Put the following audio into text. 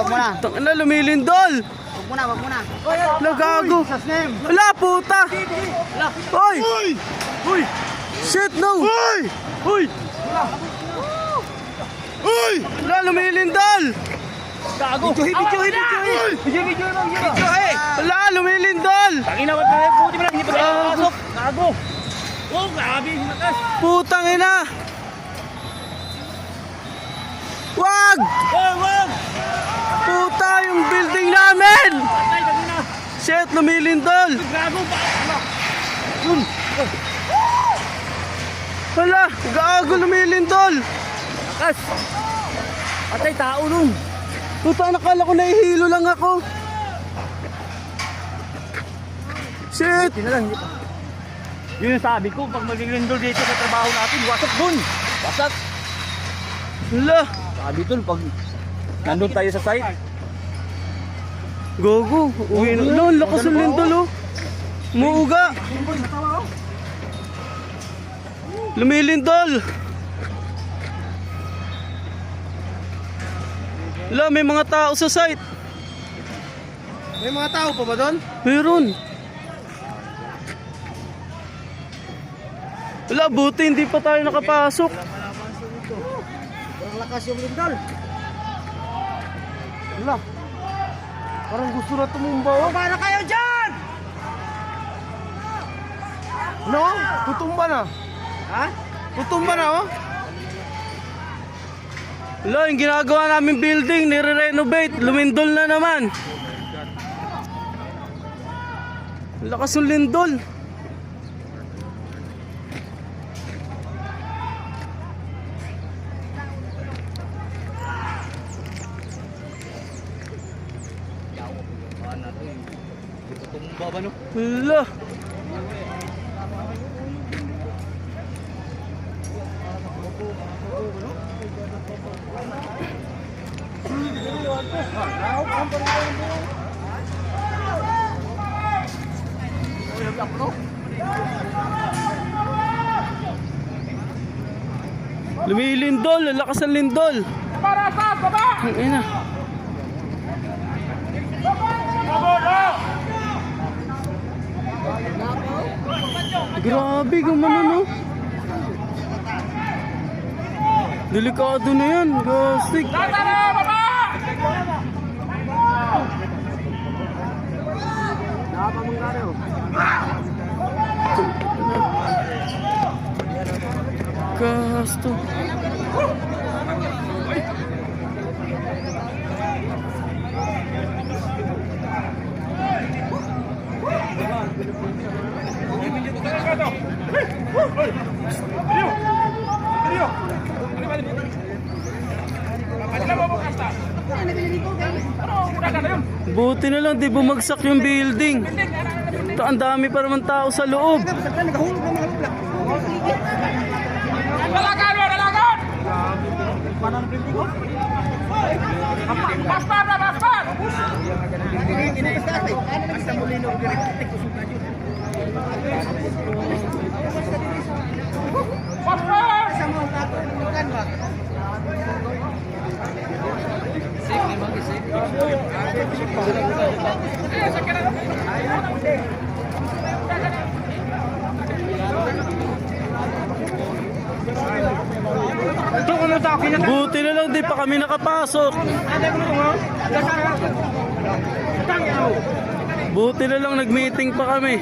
wag mo na. Tangina, lumilindol. Wag mo na, wag mo na. Lagago. Wala, puta. Hoy! Uy! Shit, no! Uy! Uy! Uy! Wala, lumilindol. Gago. Video. Wala, lumilindol. Tangina, wag na. Puti mo lang, hindi pa tayo makasok. Gago. Oh, grabe yung lakas. Putang ina. Wag! Wag! Puta, yung building namin. Patay, tangina. Shit, lumilindol. Gago pa. Wala, gago, lumilindol. Lakas. Patay, tao nun. Puta, nakala ko nahihilo lang ako. Shit. Yun yung sabi ko, pag maglilindol dito sa trabaho natin, wasak dun. Wasak. Wala. Sabi dun, pag nandun tayo sa site. Gogo, uwi na. Wala, ang lakas ng lindol, oh. Muuga. Lumilindol. Wala, may mga tao sa site. May mga tao pa ba doon? Meron. Wala, buti hindi pa tayo nakapasok. Parang lakas yung lindol. Wala. Parang gusto na tumumba. Oh, para kayo dyan! No? Tutumba na. Ha? Tutumba na, oh. Wala, yung ginagawa namin building, nire-renovate, lumindol na naman. Lakas yung lindol. Tumba ba no? Wala. Lumilindol, ang lakas ng lindol. Para sa baba! Ang ina. Grabe, gumano, no? Delikado na yan, gastik. Tara, baba! Gasto. Buti na lang di bumagsak yung building. Ito, ang dami pa naman tao sa loob. Dalagan! Baspar! Buti na lang di pa kami nakapasok. Buti na lang nag-meeting pa kami.